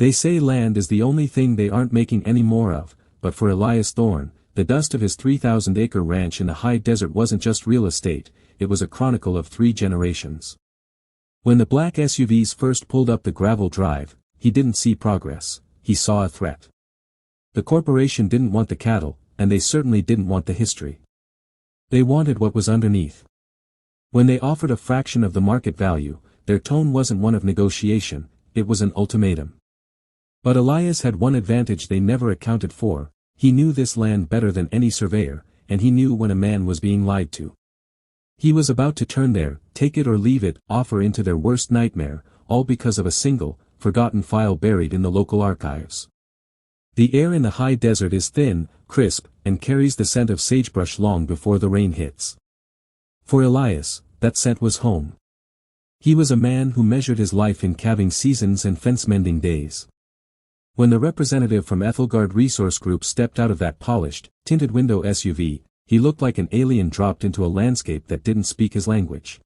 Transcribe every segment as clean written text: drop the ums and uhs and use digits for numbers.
They say land is the only thing they aren't making any more of, but for Elias Thorne, the dust of his 3,000-acre ranch in the high desert wasn't just real estate, it was a chronicle of 3 generations. When the black SUVs first pulled up the gravel drive, he didn't see progress, he saw a threat. The corporation didn't want the cattle, and they certainly didn't want the history. They wanted what was underneath. When they offered a fraction of the market value, their tone wasn't one of negotiation, it was an ultimatum. But Elias had one advantage they never accounted for: he knew this land better than any surveyor, and he knew when a man was being lied to. He was about to turn their take it or leave it offer into their worst nightmare, all because of a single, forgotten file buried in the local archives. The air in the high desert is thin, crisp, and carries the scent of sagebrush long before the rain hits. For Elias, that scent was home. He was a man who measured his life in calving seasons and fence-mending days. When the representative from Ethelgard Resource Group stepped out of that polished, tinted window SUV, he looked like an alien dropped into a landscape that didn't speak his language.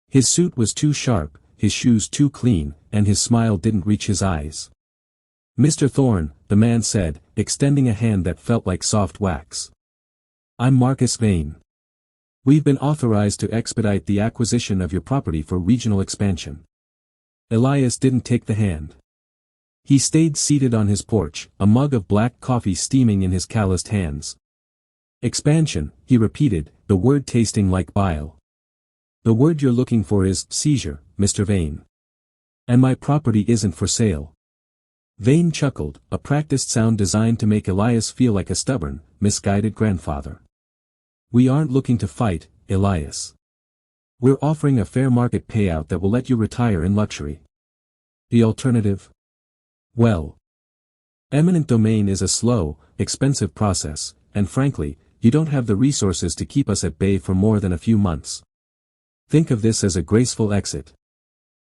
His suit was too sharp, his shoes too clean, and his smile didn't reach his eyes. "Mr. Thorne," the man said, extending a hand that felt like soft wax. "I'm Marcus Vane. We've been authorized to expedite the acquisition of your property for regional expansion." Elias didn't take the hand. He stayed seated on his porch, a mug of black coffee steaming in his calloused hands. "Expansion," he repeated, the word tasting like bile. "The word you're looking for is seizure, Mr. Vane. And my property isn't for sale." Vane chuckled, a practiced sound designed to make Elias feel like a stubborn, misguided grandfather. "We aren't looking to fight, Elias. We're offering a fair market payout that will let you retire in luxury. The alternative? Well, eminent domain is a slow, expensive process, and frankly, you don't have the resources to keep us at bay for more than a few months. Think of this as a graceful exit."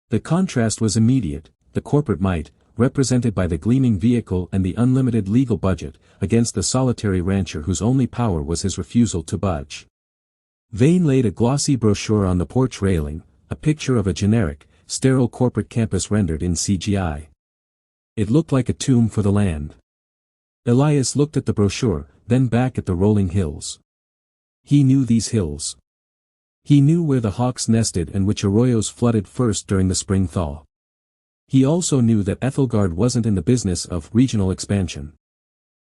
The contrast was immediate: the corporate might, represented by the gleaming vehicle and the unlimited legal budget, against the solitary rancher whose only power was his refusal to budge. Vane laid a glossy brochure on the porch railing, a picture of a generic, sterile corporate campus rendered in CGI. It looked like a tomb for the land. Elias looked at the brochure, then back at the rolling hills. He knew these hills. He knew where the hawks nested and which arroyos flooded first during the spring thaw. He also knew that Ethelgard wasn't in the business of regional expansion.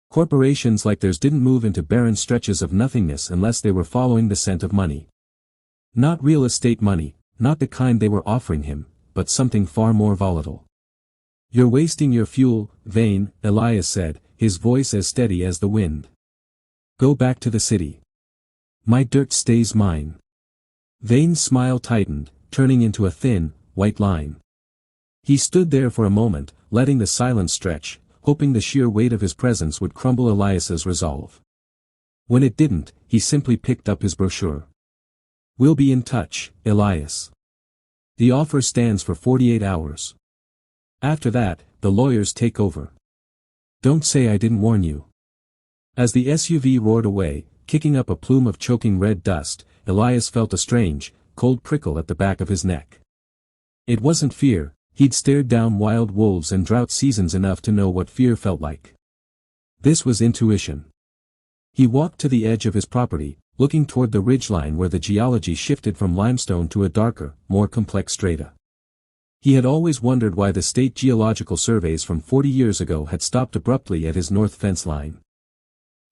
Corporations like theirs didn't move into barren stretches of nothingness unless they were following the scent of money. Not real estate money, not the kind they were offering him, but something far more volatile. "You're wasting your fuel, Vane," Elias said, his voice as steady as the wind. "Go back to the city. My dirt stays mine." Vane's smile tightened, turning into a thin, white line. He stood there for a moment, letting the silence stretch, hoping the sheer weight of his presence would crumble Elias's resolve. When it didn't, he simply picked up his brochure. "We'll be in touch, Elias. The offer stands for 48 hours. After that, the lawyers take over. Don't say I didn't warn you." As the SUV roared away, kicking up a plume of choking red dust, Elias felt a strange, cold prickle at the back of his neck. It wasn't fear. He'd stared down wild wolves and drought seasons enough to know what fear felt like. This was intuition. He walked to the edge of his property, looking toward the ridgeline where the geology shifted from limestone to a darker, more complex strata. He had always wondered why the state geological surveys from 40 years ago had stopped abruptly at his north fence line.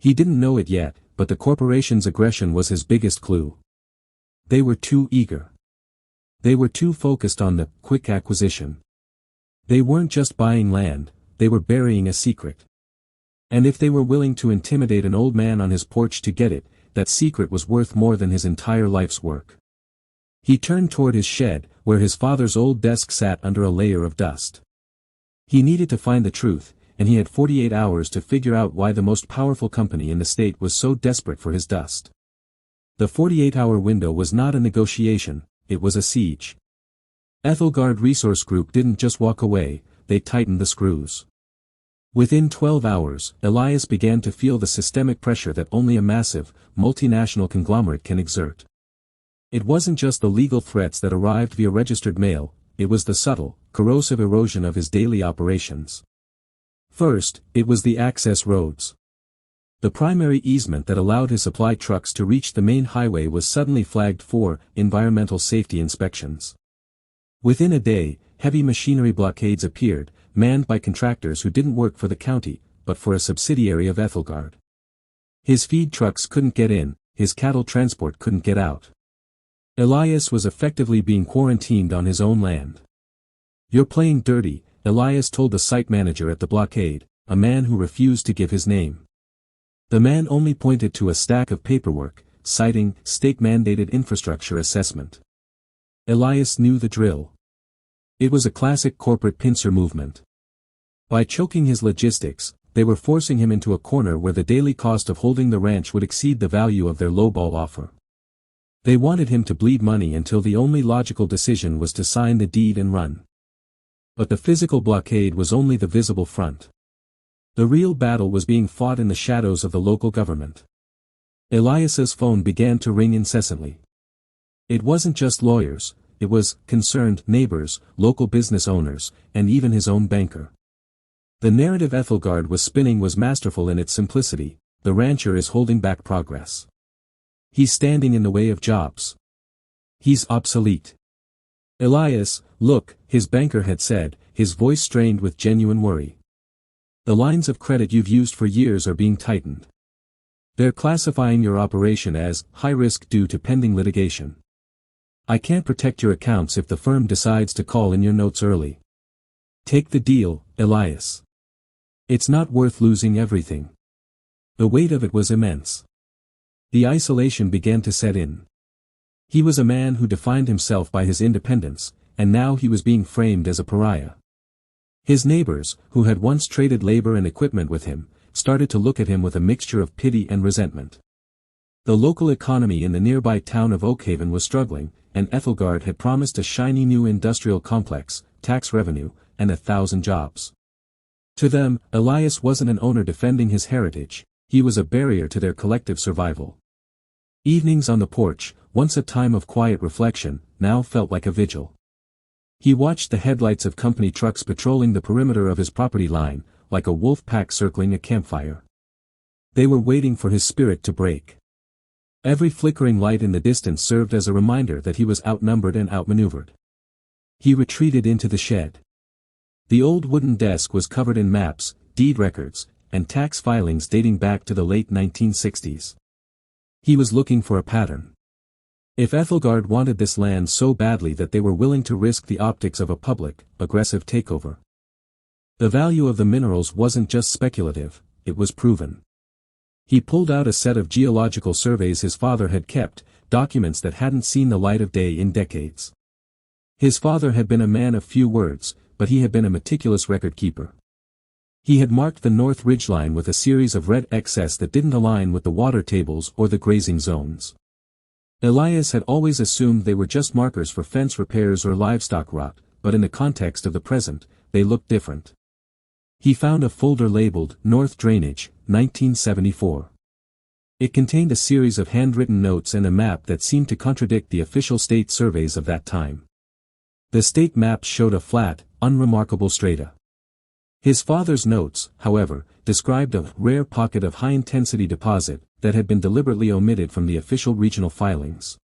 He didn't know it yet, but the corporation's aggression was his biggest clue. They were too eager. They were too focused on the quick acquisition. They weren't just buying land, they were burying a secret. And if they were willing to intimidate an old man on his porch to get it, that secret was worth more than his entire life's work. He turned toward his shed, where his father's old desk sat under a layer of dust. He needed to find the truth, and he had 48 hours to figure out why the most powerful company in the state was so desperate for his dust. The 48-hour window was not a negotiation. It was a siege. Ethelgard Resource Group didn't just walk away, they tightened the screws. Within 12 hours, Elias began to feel the systemic pressure that only a massive, multinational conglomerate can exert. It wasn't just the legal threats that arrived via registered mail, it was the subtle, corrosive erosion of his daily operations. First, it was the access roads. The primary easement that allowed his supply trucks to reach the main highway was suddenly flagged for environmental safety inspections. Within a day, heavy machinery blockades appeared, manned by contractors who didn't work for the county, but for a subsidiary of Ethelgard. His feed trucks couldn't get in, his cattle transport couldn't get out. Elias was effectively being quarantined on his own land. "You're playing dirty," Elias told the site manager at the blockade, a man who refused to give his name. The man only pointed to a stack of paperwork, citing state-mandated infrastructure assessment. Elias knew the drill. It was a classic corporate pincer movement. By choking his logistics, they were forcing him into a corner where the daily cost of holding the ranch would exceed the value of their lowball offer. They wanted him to bleed money until the only logical decision was to sign the deed and run. But the physical blockade was only the visible front. The real battle was being fought in the shadows of the local government. Elias's phone began to ring incessantly. It wasn't just lawyers, it was concerned neighbors, local business owners, and even his own banker. The narrative Ethelgard was spinning was masterful in its simplicity: the rancher is holding back progress. He's standing in the way of jobs. He's obsolete. "Elias, look," his banker had said, his voice strained with genuine worry. "The lines of credit you've used for years are being tightened. They're classifying your operation as high risk due to pending litigation. I can't protect your accounts if the firm decides to call in your notes early. Take the deal, Elias. It's not worth losing everything." The weight of it was immense. The isolation began to set in. He was a man who defined himself by his independence, and now he was being framed as a pariah. His neighbors, who had once traded labor and equipment with him, started to look at him with a mixture of pity and resentment. The local economy in the nearby town of Oakhaven was struggling, and Ethelgard had promised a shiny new industrial complex, tax revenue, and 1,000 jobs. To them, Elias wasn't an owner defending his heritage, he was a barrier to their collective survival. Evenings on the porch, once a time of quiet reflection, now felt like a vigil. He watched the headlights of company trucks patrolling the perimeter of his property line, like a wolf pack circling a campfire. They were waiting for his spirit to break. Every flickering light in the distance served as a reminder that he was outnumbered and outmaneuvered. He retreated into the shed. The old wooden desk was covered in maps, deed records, and tax filings dating back to the late 1960s. He was looking for a pattern. If Ethelgard wanted this land so badly that they were willing to risk the optics of a public, aggressive takeover. The value of the minerals wasn't just speculative, it was proven. He pulled out a set of geological surveys his father had kept, documents that hadn't seen the light of day in decades. His father had been a man of few words, but he had been a meticulous record keeper. He had marked the north ridgeline with a series of red X's that didn't align with the water tables or the grazing zones. Elias had always assumed they were just markers for fence repairs or livestock rot, but in the context of the present, they looked different. He found a folder labeled North Drainage, 1974. It contained a series of handwritten notes and a map that seemed to contradict the official state surveys of that time. The state maps showed a flat, unremarkable strata. His father's notes, however, described a rare pocket of high-intensity deposit that had been deliberately omitted from the official regional filings.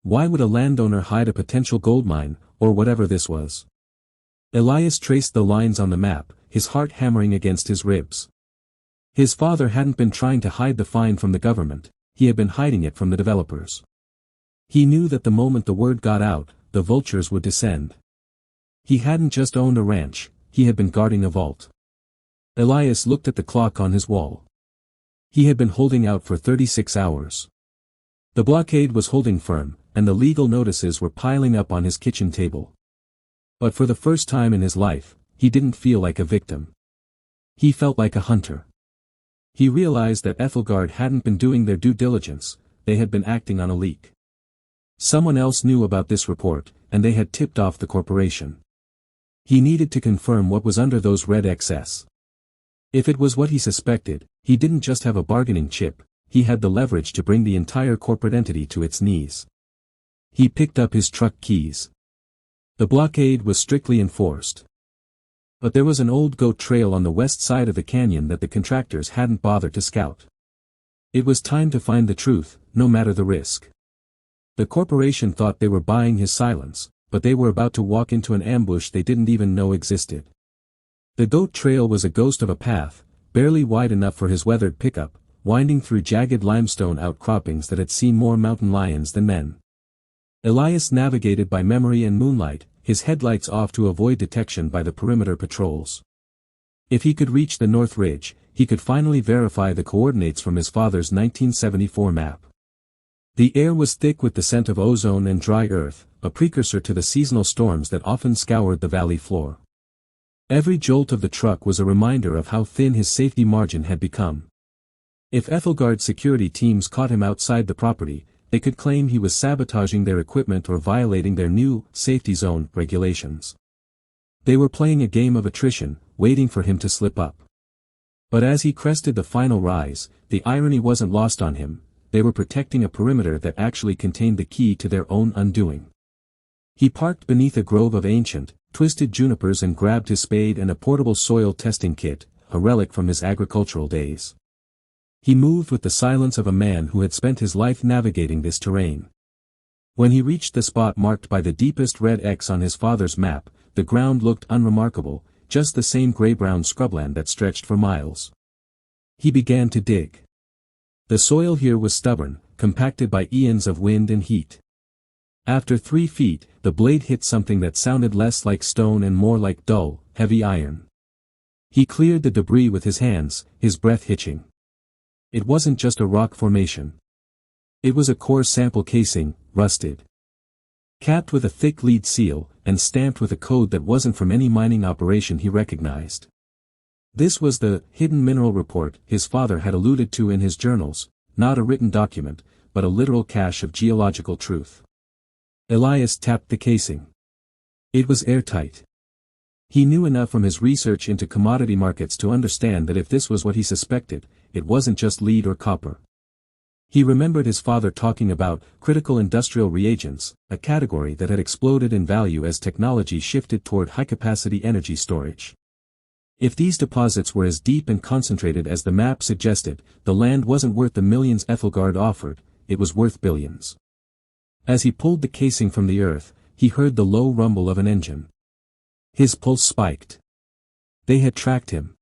Why would a landowner hide a potential gold mine, or whatever this was? Elias traced the lines on the map, his heart hammering against his ribs. His father hadn't been trying to hide the find from the government, he had been hiding it from the developers. He knew that the moment the word got out, the vultures would descend. He hadn't just owned a ranch, he had been guarding a vault. Elias looked at the clock on his wall. He had been holding out for 36 hours. The blockade was holding firm, and the legal notices were piling up on his kitchen table. But for the first time in his life, he didn't feel like a victim. He felt like a hunter. He realized that Ethelgard hadn't been doing their due diligence, they had been acting on a leak. Someone else knew about this report, and they had tipped off the corporation. He needed to confirm what was under those red X's. If it was what he suspected, he didn't just have a bargaining chip, he had the leverage to bring the entire corporate entity to its knees. He picked up his truck keys. The blockade was strictly enforced. But there was an old goat trail on the west side of the canyon that the contractors hadn't bothered to scout. It was time to find the truth, no matter the risk. The corporation thought they were buying his silence, but they were about to walk into an ambush they didn't even know existed. The goat trail was a ghost of a path, barely wide enough for his weathered pickup, winding through jagged limestone outcroppings that had seen more mountain lions than men. Elias navigated by memory and moonlight, his headlights off to avoid detection by the perimeter patrols. If he could reach the North Ridge, he could finally verify the coordinates from his father's 1974 map. The air was thick with the scent of ozone and dry earth, a precursor to the seasonal storms that often scoured the valley floor. Every jolt of the truck was a reminder of how thin his safety margin had become. If Ethelgard's security teams caught him outside the property, they could claim he was sabotaging their equipment or violating their new safety zone regulations. They were playing a game of attrition, waiting for him to slip up. But as he crested the final rise, the irony wasn't lost on him. They were protecting a perimeter that actually contained the key to their own undoing. He parked beneath a grove of ancient, twisted junipers and grabbed his spade and a portable soil testing kit, a relic from his agricultural days. He moved with the silence of a man who had spent his life navigating this terrain. When he reached the spot marked by the deepest red X on his father's map, the ground looked unremarkable, just the same gray-brown scrubland that stretched for miles. He began to dig. The soil here was stubborn, compacted by eons of wind and heat. After 3 feet, the blade hit something that sounded less like stone and more like dull, heavy iron. He cleared the debris with his hands, his breath hitching. It wasn't just a rock formation. It was a core sample casing, rusted. Capped with a thick lead seal, and stamped with a code that wasn't from any mining operation he recognized. This was the hidden mineral report his father had alluded to in his journals, not a written document, but a literal cache of geological truth. Elias tapped the casing. It was airtight. He knew enough from his research into commodity markets to understand that if this was what he suspected, it wasn't just lead or copper. He remembered his father talking about critical industrial reagents, a category that had exploded in value as technology shifted toward high-capacity energy storage. If these deposits were as deep and concentrated as the map suggested, the land wasn't worth the millions Ethelgard offered, it was worth billions. As he pulled the casing from the earth, he heard the low rumble of an engine. His pulse spiked. They had tracked him.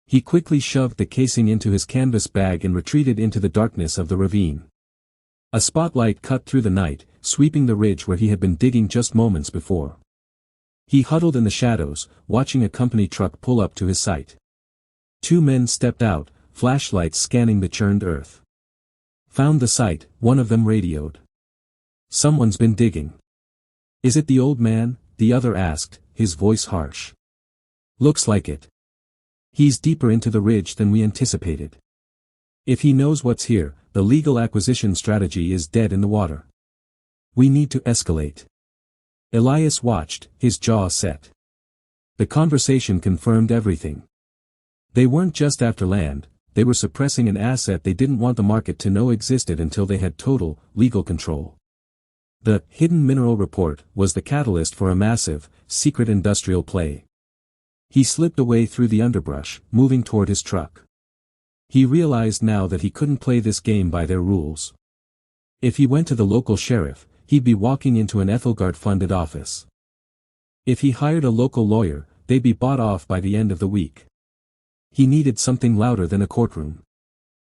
He quickly shoved the casing into his canvas bag and retreated into the darkness of the ravine. A spotlight cut through the night, sweeping the ridge where he had been digging just moments before. He huddled in the shadows, watching a company truck pull up to his sight. 2 men stepped out, flashlights scanning the churned earth. Found the site, one of them radioed. "Someone's been digging." "Is it the old man?" the other asked, his voice harsh. "Looks like it. He's deeper into the ridge than we anticipated. If he knows what's here, the legal acquisition strategy is dead in the water. We need to escalate." Elias watched, his jaw set. The conversation confirmed everything. They weren't just after land, they were suppressing an asset they didn't want the market to know existed until they had total, legal control. The hidden mineral report was the catalyst for a massive, secret industrial play. He slipped away through the underbrush, moving toward his truck. He realized now that he couldn't play this game by their rules. If he went to the local sheriff, he'd be walking into an Ethelgard-funded office. If he hired a local lawyer, they'd be bought off by the end of the week. He needed something louder than a courtroom.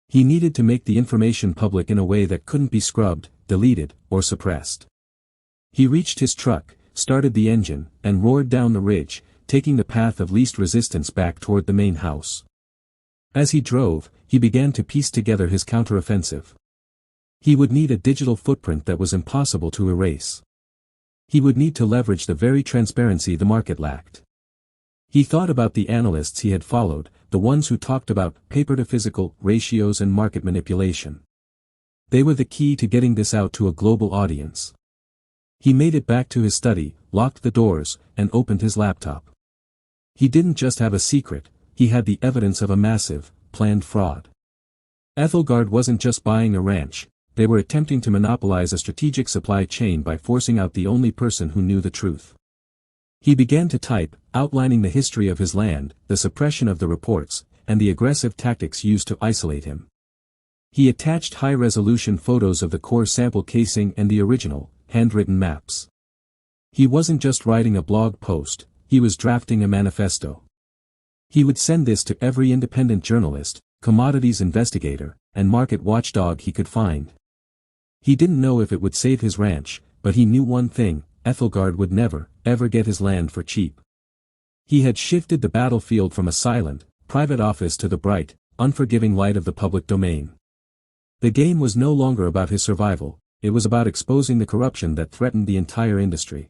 He needed to make the information public in a way that couldn't be scrubbed, deleted, or suppressed. He reached his truck, started the engine, and roared down the ridge, taking the path of least resistance back toward the main house. As he drove, he began to piece together his counteroffensive. He would need a digital footprint that was impossible to erase. He would need to leverage the very transparency the market lacked. He thought about the analysts he had followed, the ones who talked about paper-to-physical ratios and market manipulation. They were the key to getting this out to a global audience. He made it back to his study, locked the doors, and opened his laptop. He didn't just have a secret, he had the evidence of a massive, planned fraud. Ethelgard wasn't just buying a ranch, They were attempting to monopolize a strategic supply chain by forcing out the only person who knew the truth. He began to type, outlining the history of his land, the suppression of the reports, and the aggressive tactics used to isolate him. He attached high-resolution photos of the core sample casing and the original, handwritten maps. He wasn't just writing a blog post, he was drafting a manifesto. He would send this to every independent journalist, commodities investigator, and market watchdog he could find. He didn't know if it would save his ranch, but he knew one thing: Ethelgard would never, ever get his land for cheap. He had shifted the battlefield from a silent, private office to the bright, unforgiving light of the public domain. The game was no longer about his survival, it was about exposing the corruption that threatened the entire industry.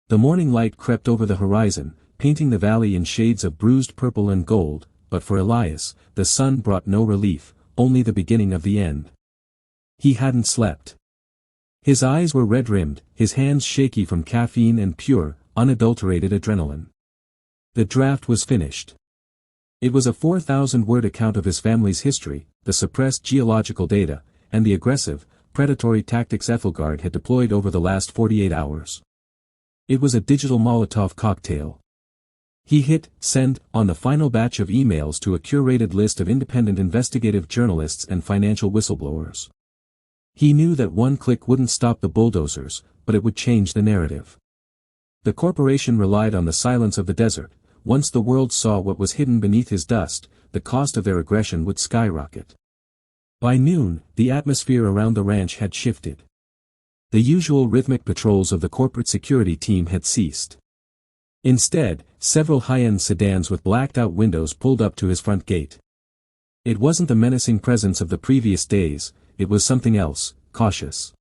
The morning light crept over the horizon, painting the valley in shades of bruised purple and gold, but for Elias, the sun brought no relief, only the beginning of the end. He hadn't slept. His eyes were red-rimmed, his hands shaky from caffeine and pure, unadulterated adrenaline. The draft was finished. It was a 4,000-word account of his family's history, the suppressed geological data, and the aggressive, predatory tactics Ethelgard had deployed over the last 48 hours. It was a digital Molotov cocktail. He hit send on the final batch of emails to a curated list of independent investigative journalists and financial whistleblowers. He knew that one click wouldn't stop the bulldozers, but it would change the narrative. The corporation relied on the silence of the desert. Once the world saw what was hidden beneath his dust, the cost of their aggression would skyrocket. By noon, the atmosphere around the ranch had shifted. The usual rhythmic patrols of the corporate security team had ceased. Instead, several high-end sedans with blacked-out windows pulled up to his front gate. It wasn't the menacing presence of the previous days, it was something else, cautious.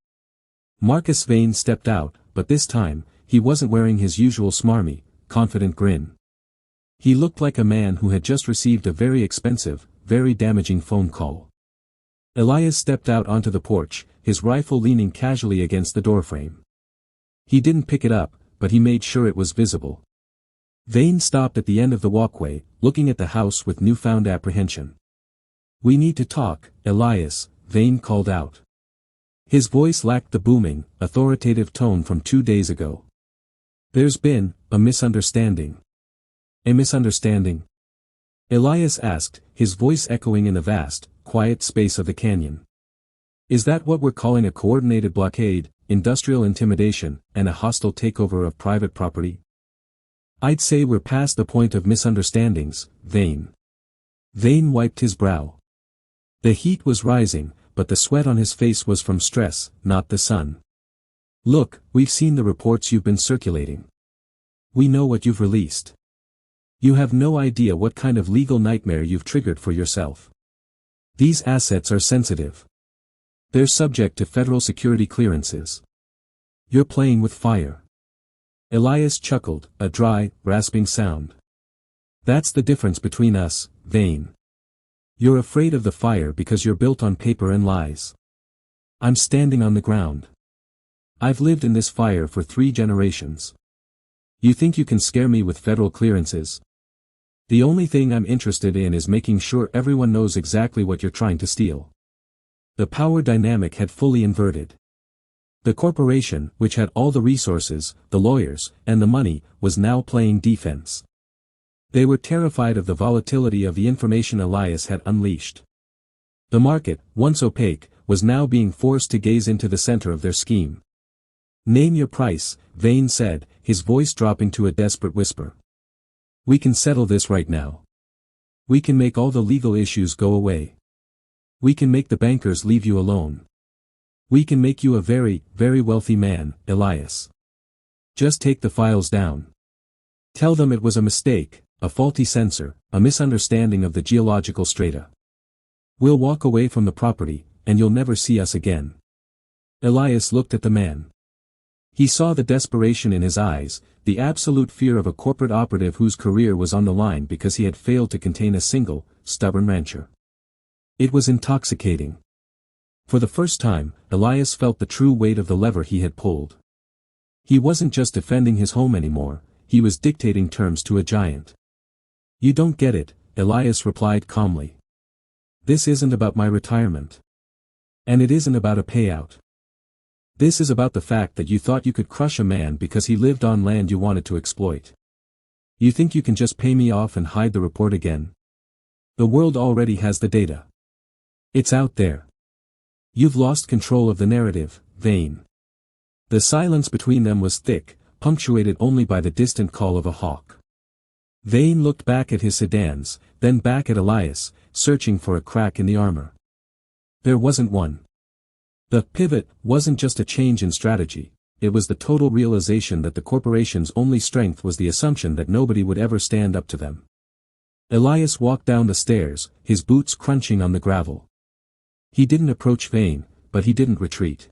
Marcus Vane stepped out, but this time, he wasn't wearing his usual smarmy, confident grin. He looked like a man who had just received a very expensive, very damaging phone call. Elias stepped out onto the porch, his rifle leaning casually against the doorframe. He didn't pick it up, but he made sure it was visible. Vane stopped at the end of the walkway, looking at the house with newfound apprehension. "We need to talk, Elias," Vane called out. His voice lacked the booming, authoritative tone from 2 days ago. "There's been a misunderstanding." "A misunderstanding?" Elias asked, his voice echoing in the vast, quiet space of the canyon. "Is that what we're calling a coordinated blockade, industrial intimidation, and a hostile takeover of private property?" "I'd say we're past the point of misunderstandings, Vane." Vane wiped his brow. The heat was rising, but the sweat on his face was from stress, not the sun. "Look, we've seen the reports you've been circulating. We know what you've released. You have no idea what kind of legal nightmare you've triggered for yourself. These assets are sensitive. They're subject to federal security clearances. You're playing with fire." Elias chuckled, a dry, rasping sound. "That's the difference between us, Vane. You're afraid of the fire because you're built on paper and lies. I'm standing on the ground. I've lived in this fire for 3 generations. You think you can scare me with federal clearances? The only thing I'm interested in is making sure everyone knows exactly what you're trying to steal." The power dynamic had fully inverted. The corporation, which had all the resources, the lawyers, and the money, was now playing defense. They were terrified of the volatility of the information Elias had unleashed. The market, once opaque, was now being forced to gaze into the center of their scheme. "Name your price," Vane said, his voice dropping to a desperate whisper. "We can settle this right now. We can make all the legal issues go away. We can make the bankers leave you alone. We can make you a very, very wealthy man, Elias. Just take the files down. Tell them it was a mistake, a faulty sensor, a misunderstanding of the geological strata. We'll walk away from the property, and you'll never see us again." Elias looked at the man. He saw the desperation in his eyes, the absolute fear of a corporate operative whose career was on the line because he had failed to contain a single, stubborn rancher. It was intoxicating. For the first time, Elias felt the true weight of the lever he had pulled. He wasn't just defending his home anymore, he was dictating terms to a giant. "You don't get it," Elias replied calmly. "This isn't about my retirement. And it isn't about a payout. This is about the fact that you thought you could crush a man because he lived on land you wanted to exploit. You think you can just pay me off and hide the report again? The world already has the data. It's out there. You've lost control of the narrative, Vane. The silence between them was thick, punctuated only by the distant call of a hawk. Vane looked back at his sedans, then back at Elias, searching for a crack in the armor. There wasn't one. The pivot wasn't just a change in strategy, it was the total realization that the corporation's only strength was the assumption that nobody would ever stand up to them. Elias walked down the stairs, his boots crunching on the gravel. He didn't approach Vane, but he didn't retreat.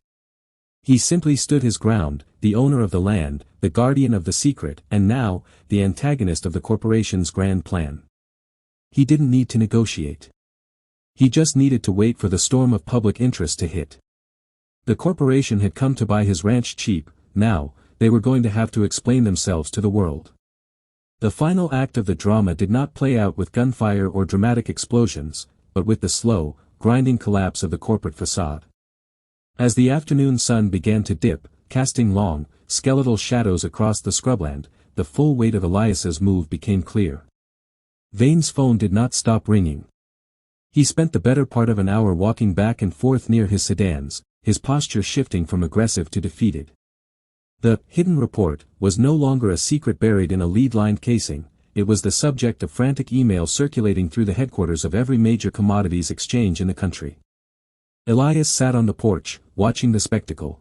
He simply stood his ground, the owner of the land, the guardian of the secret, and now, the antagonist of the corporation's grand plan. He didn't need to negotiate. He just needed to wait for the storm of public interest to hit. The corporation had come to buy his ranch cheap, now, they were going to have to explain themselves to the world. The final act of the drama did not play out with gunfire or dramatic explosions, but with the slow, grinding collapse of the corporate facade. As the afternoon sun began to dip, casting long, skeletal shadows across the scrubland, the full weight of Elias's move became clear. Vane's phone did not stop ringing. He spent the better part of an hour walking back and forth near his sedans, his posture shifting from aggressive to defeated. The hidden report was no longer a secret buried in a lead-lined casing, it was the subject of frantic emails circulating through the headquarters of every major commodities exchange in the country. Elias sat on the porch, watching the spectacle.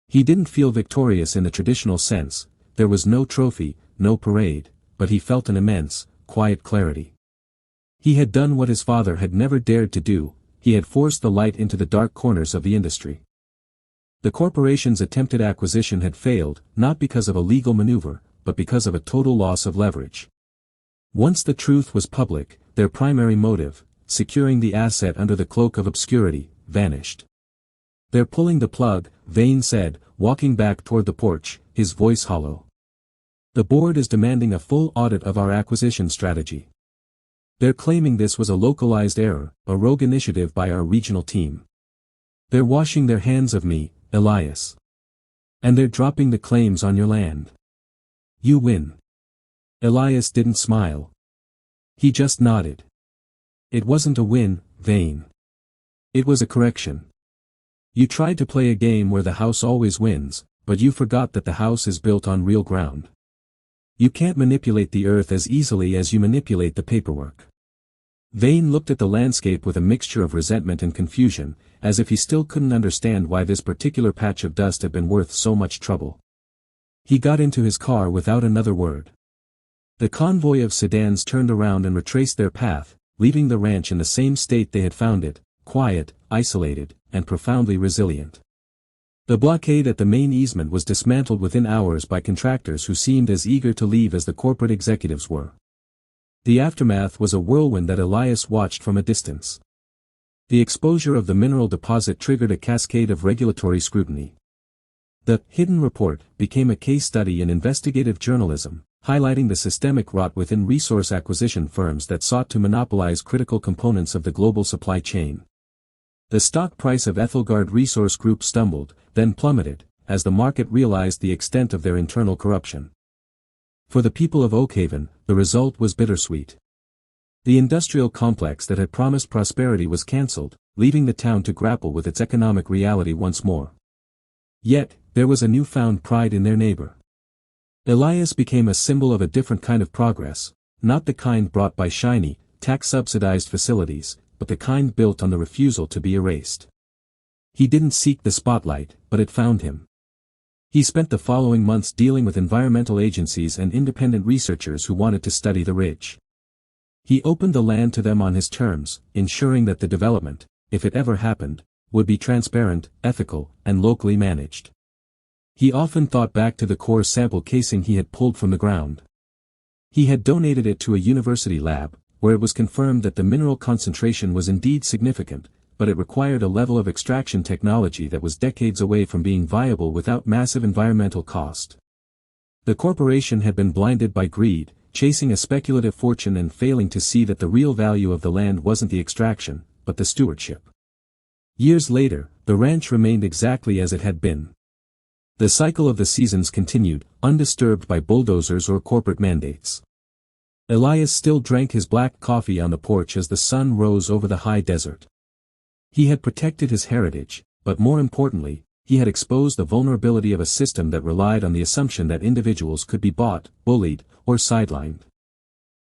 He didn't feel victorious in the traditional sense, there was no trophy, no parade, but he felt an immense, quiet clarity. He had done what his father had never dared to do, he had forced the light into the dark corners of the industry. The corporation's attempted acquisition had failed, not because of a legal maneuver, but because of a total loss of leverage. Once the truth was public, their primary motive, securing the asset under the cloak of obscurity, vanished. "They're pulling the plug," Vane said, walking back toward the porch, his voice hollow. "The board is demanding a full audit of our acquisition strategy. They're claiming this was a localized error, a rogue initiative by our regional team. They're washing their hands of me, Elias. And they're dropping the claims on your land. You win." Elias didn't smile. He just nodded. It wasn't a win, Vane. It was a correction. You tried to play a game where the house always wins, but you forgot that the house is built on real ground. You can't manipulate the earth as easily as you manipulate the paperwork. Vane looked at the landscape with a mixture of resentment and confusion, as if he still couldn't understand why this particular patch of dust had been worth so much trouble. He got into his car without another word. The convoy of sedans turned around and retraced their path, leaving the ranch in the same state they had found it, quiet, isolated, and profoundly resilient. The blockade at the main easement was dismantled within hours by contractors who seemed as eager to leave as the corporate executives were. The aftermath was a whirlwind that Elias watched from a distance. The exposure of the mineral deposit triggered a cascade of regulatory scrutiny. The hidden report became a case study in investigative journalism, highlighting the systemic rot within resource acquisition firms that sought to monopolize critical components of the global supply chain. The stock price of Ethelgard Resource Group stumbled, then plummeted, as the market realized the extent of their internal corruption. For the people of Oakhaven, the result was bittersweet. The industrial complex that had promised prosperity was cancelled, leaving the town to grapple with its economic reality once more. Yet, there was a newfound pride in their neighbor. Elias became a symbol of a different kind of progress, not the kind brought by shiny, tax-subsidized facilities, but the kind built on the refusal to be erased. He didn't seek the spotlight, but it found him. He spent the following months dealing with environmental agencies and independent researchers who wanted to study the ridge. He opened the land to them on his terms, ensuring that the development, if it ever happened, would be transparent, ethical, and locally managed. He often thought back to the core sample casing he had pulled from the ground. He had donated it to a university lab, where it was confirmed that the mineral concentration was indeed significant, but it required a level of extraction technology that was decades away from being viable without massive environmental cost. The corporation had been blinded by greed, chasing a speculative fortune and failing to see that the real value of the land wasn't the extraction, but the stewardship. Years later, the ranch remained exactly as it had been. The cycle of the seasons continued, undisturbed by bulldozers or corporate mandates. Elias still drank his black coffee on the porch as the sun rose over the high desert. He had protected his heritage, but more importantly, he had exposed the vulnerability of a system that relied on the assumption that individuals could be bought, bullied, or sidelined.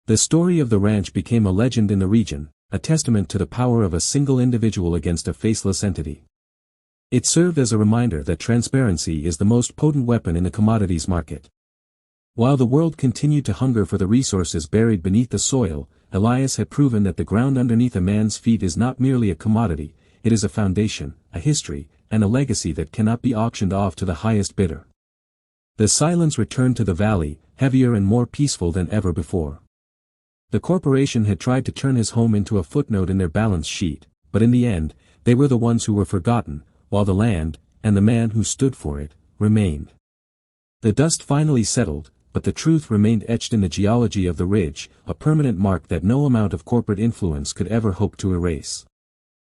The story of the ranch became a legend in the region, a testament to the power of a single individual against a faceless entity. It served as a reminder that transparency is the most potent weapon in the commodities market. While the world continued to hunger for the resources buried beneath the soil, Elias had proven that the ground underneath a man's feet is not merely a commodity, it is a foundation, a history, and a legacy that cannot be auctioned off to the highest bidder. The silence returned to the valley, heavier and more peaceful than ever before. The corporation had tried to turn his home into a footnote in their balance sheet, but in the end, they were the ones who were forgotten, while the land, and the man who stood for it, remained. The dust finally settled, but the truth remained etched in the geology of the ridge, a permanent mark that no amount of corporate influence could ever hope to erase.